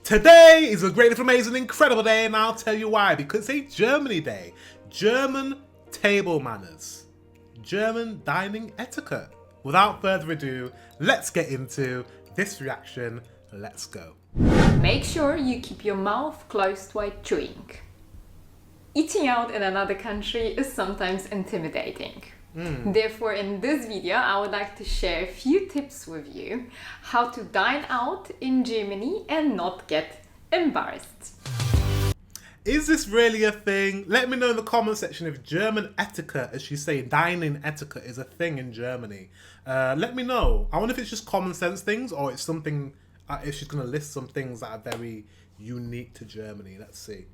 Today is a great, amazing, incredible day, and I'll tell you why. Because it's Germany Day. German table manners. German dining etiquette. Without further ado, let's get into this reaction. Let's go. Make sure you keep your mouth closed while chewing. Eating out in another country is sometimes intimidating. Therefore, in this video, I would like to share a few tips with you how to dine out in Germany and not get embarrassed. Is this really a thing? Let me know in the comment section if German etiquette, as you say, dining etiquette, is a thing in Germany. Let me know. I wonder if it's just common sense things or it's something, if she's going to list some things that are very unique to Germany. Let's see.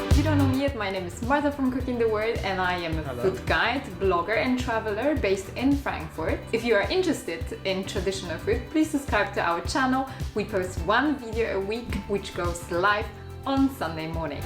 If you don't know me yet, my name is Martha from Cooking the World and I am a food guide, blogger and traveler based in Frankfurt. If you are interested in traditional food, please subscribe to our channel. We post one video a week which goes live on Sunday morning.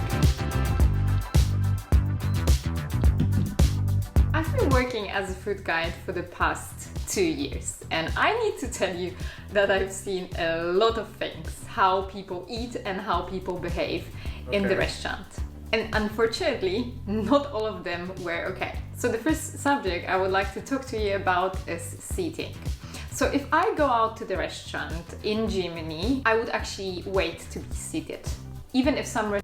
I've been working as a food guide for the past 2 years and I need to tell you that I've seen a lot of things, how people eat and how people behave in the restaurant. And unfortunately, not all of them were okay. So the first subject I would like to talk to you about is seating. So if I go out to the restaurant in Germany, I would actually wait to be seated. Even if some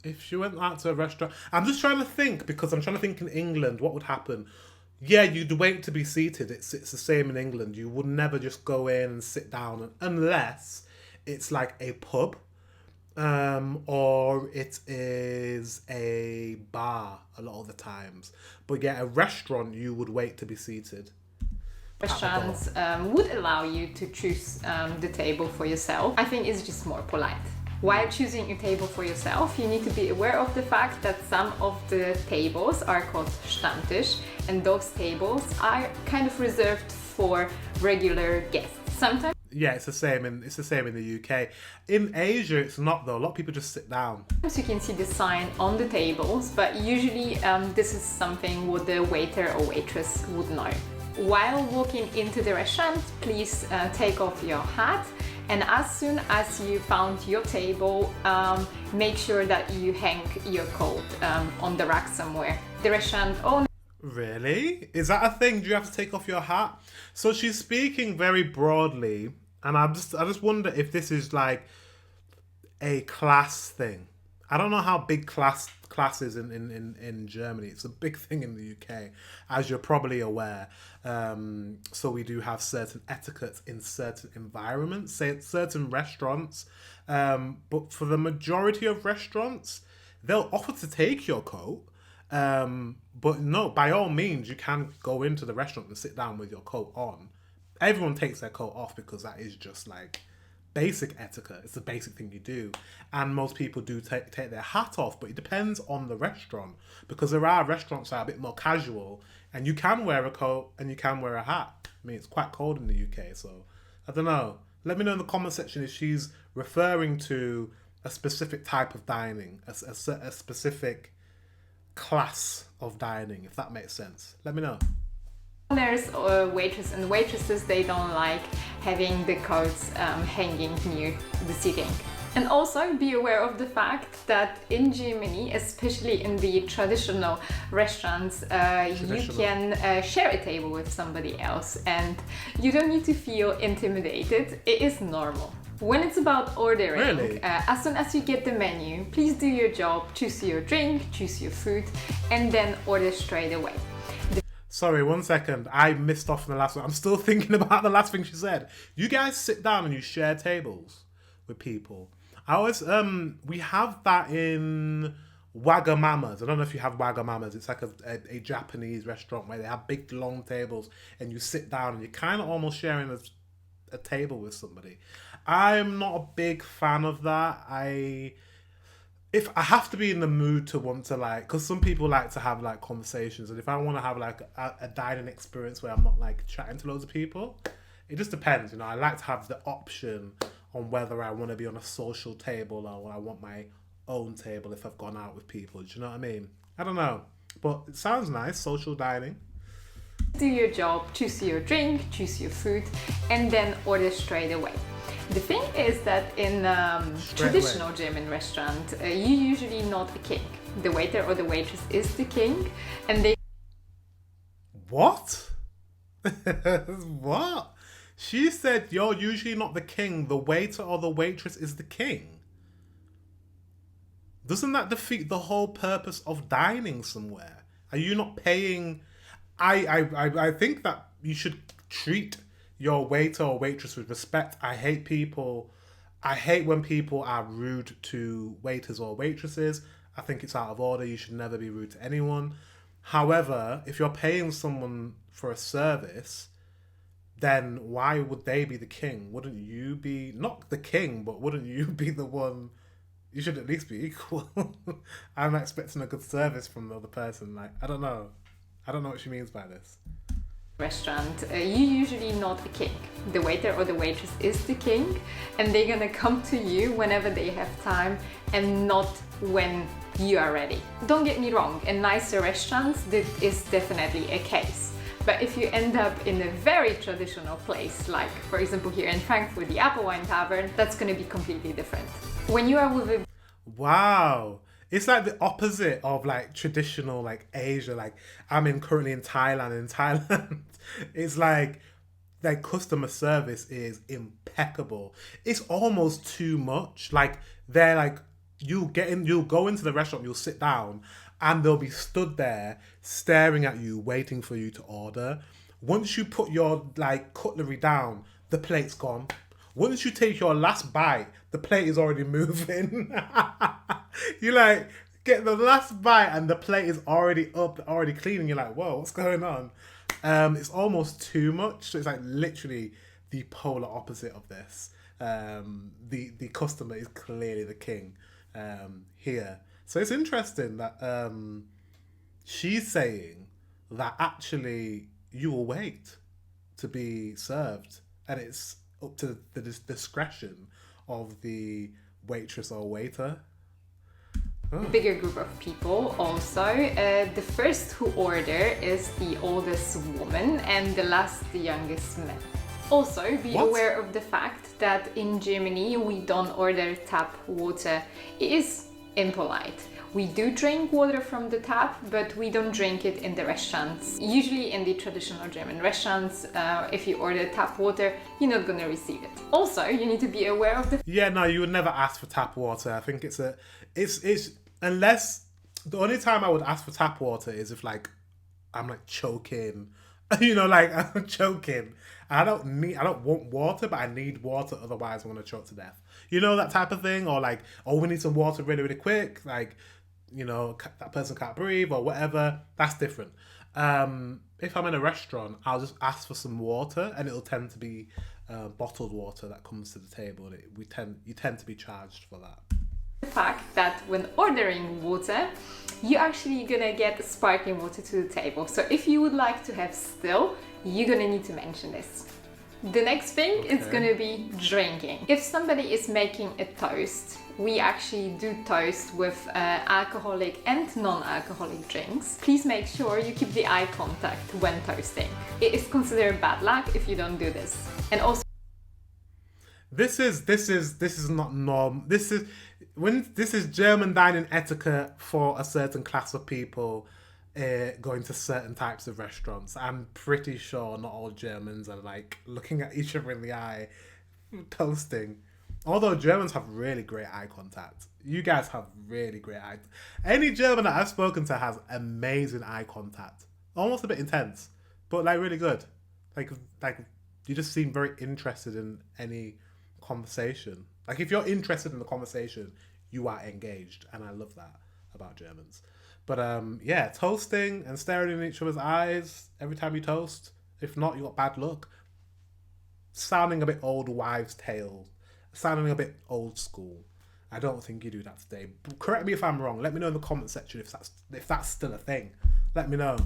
If she went out to a restaurant, I'm just trying to think, because I'm trying to think in England, what would happen? Yeah, you'd wait to be seated. It's the same in England. You would never just go in and sit down unless it's like a pub. Or it is a bar a lot of the times. But yeah, a restaurant, you would wait to be seated. restaurants would allow you to choose the table for yourself. I think it's just more polite. While choosing a table for yourself, you need to be aware of the fact that some of the tables are called Stammtisch, and those tables are kind of reserved for regular guests. Sometimes yeah, it's the same in the UK. In Asia, it's not though. A lot of people just sit down. you can see the sign on the tables, but usually this is something what the waiter or waitress would know. While walking into the restaurant, please take off your hat, and as soon as you found your table, make sure that you hang your coat on the rack somewhere. The restaurant owner. Really? Is that a thing? Do you have to take off your hat? So she's speaking very broadly, and I just wonder if this is like a class thing. I don't know how big class is in Germany. It's a big thing in the UK, as you're probably aware. So we do have certain etiquettes in certain environments, say it's certain restaurants. But for the majority of restaurants, they'll offer to take your coat. But no, by all means, you can go into the restaurant and sit down with your coat on. Everyone takes their coat off because that is just like basic etiquette. It's the basic thing you do. And most people do take their hat off, but it depends on the restaurant, because there are restaurants that are a bit more casual and you can wear a coat and you can wear a hat. I mean, it's quite cold in the UK, so I don't know. Let me know in the comment section if she's referring to a specific type of dining, a specific class of dining, if that makes sense. Let me know. There's waiters and waitresses, they don't like having the coats hanging near the seating. And also be aware of the fact that in Germany, especially in the traditional restaurants, you can share a table with somebody else and you don't need to feel intimidated. It is normal. When it's about ordering, as soon as you get the menu, please do your job, choose your drink, choose your food, and then order straight away. Sorry, 1 second. I missed off in the last one. I'm still thinking about the last thing she said. You guys sit down and you share tables with people. I always, we have that in Wagamama's. I don't know if you have Wagamama's. It's like a Japanese restaurant where they have big, long tables and you sit down and you're kind of almost sharing a table with somebody. I'm not a big fan of that. If I have to be in the mood to want to like, because some people like to have like conversations, and if I want to have like a dining experience where I'm not like chatting to loads of people, it just depends, you know. I like to have the option on whether I want to be on a social table or I want my own table if I've gone out with people. Do you know what I mean? I don't know, but it sounds nice, social dining. Do your job, choose your drink, choose your food, and then order straight away. The thing is that in traditional German restaurant, you usually not a king. The waiter or the waitress is the king, and they... What? What? She said you're usually not the king, the waiter or the waitress is the king. Doesn't that defeat the whole purpose of dining somewhere? Are you not paying... I think that you should treat your waiter or waitress with respect. I hate when people are rude to waiters or waitresses. I think it's out of order. You should never be rude to anyone. However, if you're paying someone for a service, then why would they be the king? Wouldn't you be, not the king, but wouldn't you be the one? You should at least be equal. I'm expecting a good service from the other person. Like, I don't know what she means by this. Restaurant, you usually not a king. The waiter or the waitress is the king, and they're gonna come to you whenever they have time and not when you are ready. Don't get me wrong, in nicer restaurants this is definitely a case. But if you end up in a very traditional place, like for example here in Frankfurt, the Appelwein Tavern, that's gonna be completely different. When you are with a... Wow. It's like the opposite of like traditional like Asia. Like I'm currently in Thailand. In Thailand, it's like their customer service is impeccable. It's almost too much. Like they're like you'll go into the restaurant, you'll sit down, and they'll be stood there staring at you, waiting for you to order. Once you put your like cutlery down, the plate's gone. Once you take your last bite, the plate is already moving. You like get the last bite and the plate is already up, already clean, and you're like, whoa, what's going on? It's almost too much. So it's like literally the polar opposite of this. The customer is clearly the king here. So it's interesting that she's saying that actually you will wait to be served, and it's up to the discretion of the waitress or waiter. Bigger group of people also. The first who order is the oldest woman and the last the youngest man. Also be aware of the fact that in Germany we don't order tap water. It is impolite. We do drink water from the tap, but we don't drink it in the restaurants. Usually in the traditional German restaurants, if you order tap water, you're not gonna receive it. Also, you need to be aware of the... Yeah, no, you would never ask for tap water. I think it's unless the only time I would ask for tap water is if like I'm like choking, you know, like I'm choking. I don't want water, but I need water, otherwise I'm gonna choke to death. You know, that type of thing, or like, oh, we need some water really, really quick, like, you know, that person can't breathe or whatever. That's different. If I'm in a restaurant, I'll just ask for some water, and it'll tend to be bottled water that comes to the table. You tend to be charged for that. The fact that when ordering water, you're actually gonna get sparkling water to the table. So if you would like to have still, you're gonna need to mention this. The next thing is gonna be drinking. If somebody is making a toast, we actually do toast with alcoholic and non-alcoholic drinks. Please make sure you keep the eye contact when toasting. It is considered bad luck if you don't do this. And also, this is not norm. This is German dining etiquette for a certain class of people going to certain types of restaurants. I'm pretty sure not all Germans are like looking at each other in the eye, toasting. Although Germans have really great eye contact. You guys have really great eye. Any German that I've spoken to has amazing eye contact. Almost a bit intense, but like really good. Like you just seem very interested in any conversation. Like if you're interested in the conversation, you are engaged, and I love that about Germans. But yeah, toasting and staring in each other's eyes every time you toast. If not, you got bad luck. Sounding a bit old wives' tale. Sounding a bit old school. I don't think you do that today. Correct me if I'm wrong. Let me know in the comment section if that's still a thing. Let me know.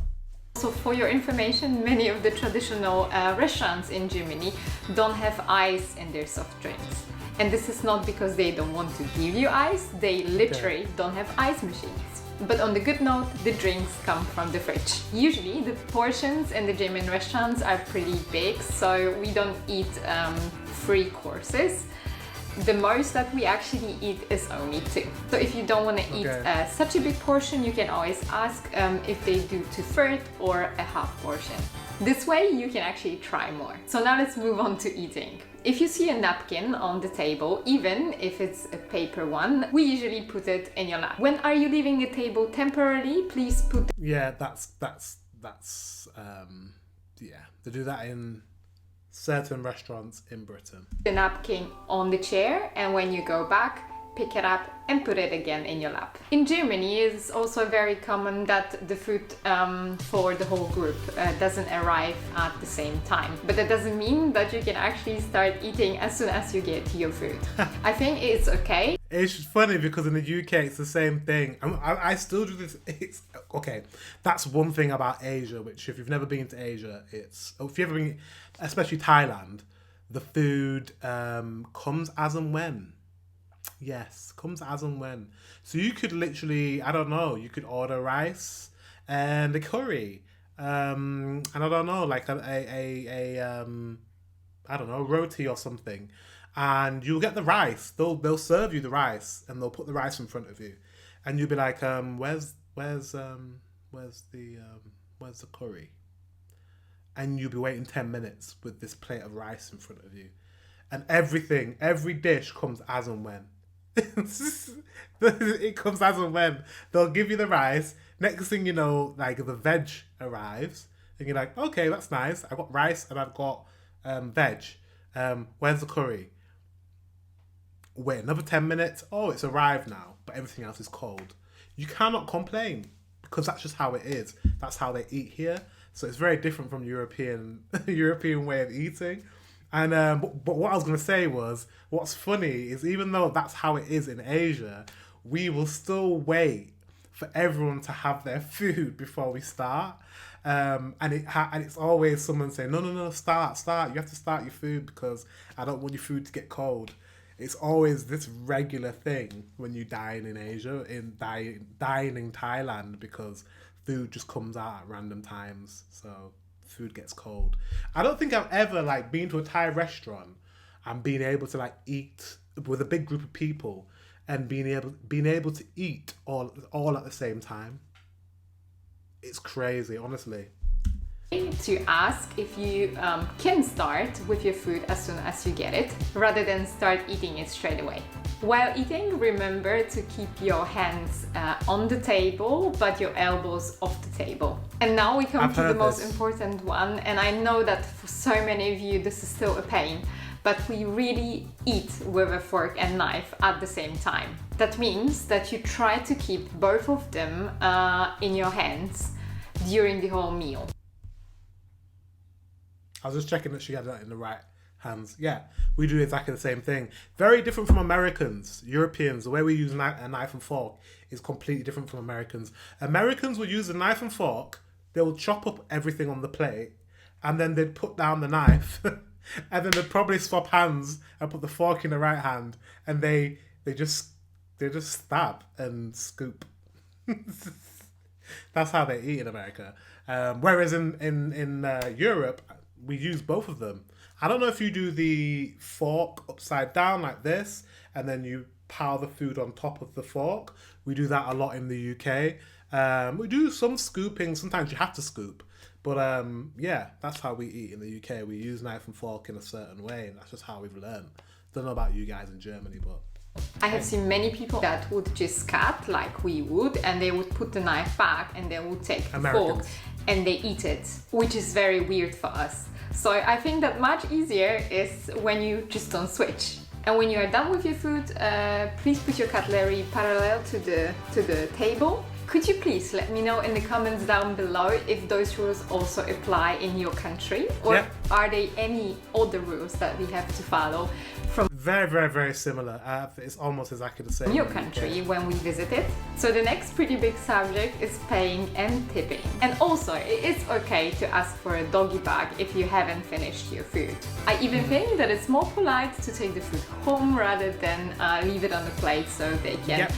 So for your information, many of the traditional restaurants in Germany don't have ice in their soft drinks. And this is not because they don't want to give you ice, they literally don't have ice machines. But on the good note, the drinks come from the fridge. Usually the portions in the German restaurants are pretty big, so we don't eat 3 courses. The most that we actually eat is only 2. So if you don't want to eat such a big portion, you can always ask if they do 2/3 or a half portion. This way you can actually try more. So now let's move on to eating. If you see a napkin on the table, even if it's a paper one, we usually put it in your lap. When are you leaving the table temporarily, please put... Yeah, that's they do that in certain restaurants in Britain. The napkin on the chair, and when you go back, pick it up and put it again in your lap. In Germany, it's also very common that the food for the whole group doesn't arrive at the same time. But that doesn't mean that you can actually start eating as soon as you get your food. I think it's okay. It's funny because in the UK it's the same thing. I still do this. It's okay. That's one thing about Asia, which if you've never been to Asia, if you've ever been, especially Thailand, the food comes as and when. Yes, comes as and when. So you could literally, I don't know, you could order rice and a curry, and I don't know, like I don't know, roti or something, and you'll get the rice. They'll serve you the rice, and they'll put the rice in front of you, and you'll be like, where's the curry? And you'll be waiting 10 minutes with this plate of rice in front of you, and every dish comes as and when. It comes as and when. They'll give you the rice. Next thing you know, like the veg arrives, and you're like, okay, that's nice. I've got rice and I've got veg. Where's the curry? Wait another 10 minutes. Oh, it's arrived now, but everything else is cold. You cannot complain because that's just how it is. That's how they eat here. So it's very different from European way of eating. And but what I was going to say was, what's funny is even though that's how it is in Asia, we will still wait for everyone to have their food before we start. And it's always someone saying, no, start. You have to start your food because I don't want your food to get cold. It's always this regular thing when you dine in Asia, dine in Thailand, because food just comes out at random times. So food gets cold. I don't think I've ever been to a Thai restaurant and been able to eat with a big group of people and being able to eat all at the same time. It's crazy, honestly. To ask if you can start with your food as soon as you get it, rather than start eating it straight away. While eating, remember to keep your hands on the table, but your elbows off the table. And now we come to the most important one, and I know that for so many of you this is still a pain, but we really eat with a fork and knife at the same time. That means that you try to keep both of them in your hands during the whole meal. I was just checking that she had that in the right hands. Yeah, we do exactly the same thing. Very different from Americans. Europeans, the way we use a knife and fork is completely different from Americans. Americans will use a knife and fork, they will chop up everything on the plate, and then they'd put down the knife, and then they'd probably swap hands and put the fork in the right hand, and they just stab and scoop. That's how they eat in America. Whereas in Europe, we use both of them. I don't know if you do the fork upside down like this, and then you pile the food on top of the fork. We do that a lot in the UK. We do some scooping. Sometimes you have to scoop. But yeah, that's how we eat in the UK. We use knife and fork in a certain way, and that's just how we've learned. Don't know about you guys in Germany, but... I have seen many people that would just cut like we would, and they would put the knife back and they would take the fork and they eat it, which is very weird for us. So I think that much easier is when you just don't switch. And when you are done with your food, please put your cutlery parallel to the table. Could you please let me know in the comments down below if those rules also apply in your country, or are there any other rules that we have to follow from very, very, very similar. It's almost exactly the same in your country when we visit it. So the next pretty big subject is paying and tipping. And also, it is okay to ask for a doggy bag if you haven't finished your food. I even think that it's more polite to take the food home rather than leave it on the plate so they can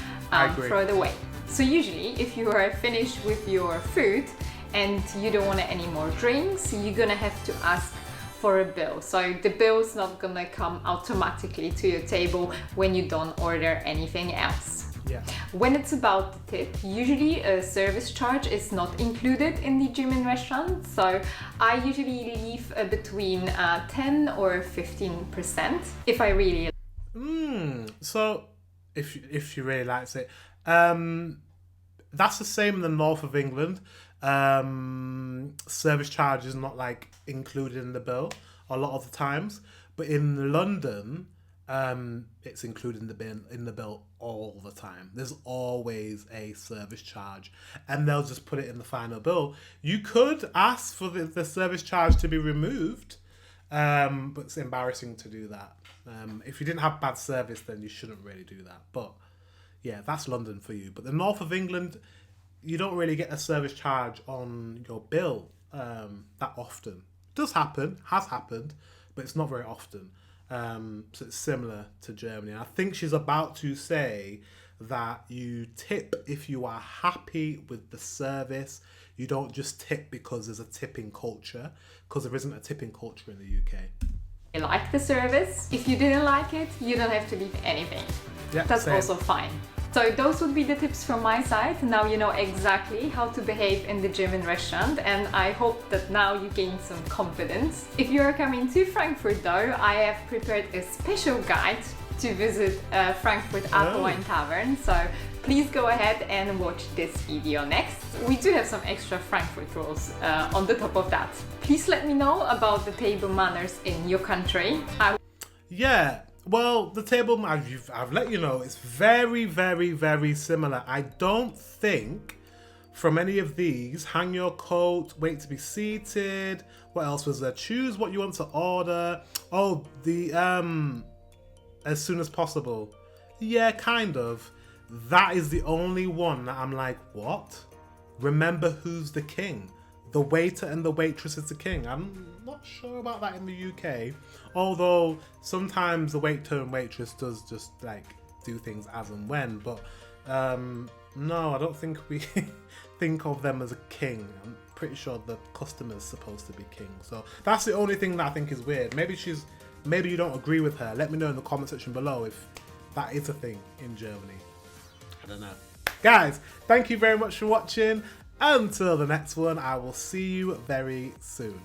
throw it away. So usually if you are finished with your food and you don't want any more drinks, you're gonna have to ask for a bill. So the bill's not gonna come automatically to your table when you don't order anything else. Yeah. When it's about the tip, usually a service charge is not included in the German restaurant. So I usually leave between 10 or 15% if I really. So if she really likes it, that's the same in the north of England. Service charge is not like included in the bill a lot of the times, but in London, it's included in the bill all the time. There's always a service charge, and they'll just put it in the final bill. You could ask for the service charge to be removed, but it's embarrassing to do that. If you didn't have bad service, then you shouldn't really do that. But yeah, that's London for you. But the north of England, you don't really get a service charge on your bill that often. It does happen, has happened, but it's not very often. So it's similar to Germany. I think she's about to say that you tip if you are happy with the service. You don't just tip because there's a tipping culture, because there isn't a tipping culture in the UK. You like the service. If you didn't like it, you don't have to leave anything. Yeah, that's same. also fine. So those would be the tips from my side. Now you know exactly how to behave in the German restaurant, and I hope that now you gain some confidence. If you are coming to Frankfurt though, I have prepared a special guide to visit Frankfurt Apple Wine Tavern, so please go ahead and watch this video next. We do have some extra Frankfurt rules on the top of that. Please let me know about the table manners in your country. Yeah. Well, the table, I've let you know, it's very, very, very similar. I don't think from any of these, hang your coat, wait to be seated. What else was there? Choose what you want to order. Oh, the, as soon as possible. Yeah, kind of. That is the only one that I'm like, what? Remember who's the king. The waiter and the waitress is the king. I'm not sure about that in the UK. Although sometimes the waiter and waitress does just like do things as and when. But no, I don't think we think of them as a king. I'm pretty sure the customer's supposed to be king. So that's the only thing that I think is weird. Maybe you don't agree with her. Let me know in the comment section below if that is a thing in Germany. I don't know. Guys, thank you very much for watching. Until the next one, I will see you very soon.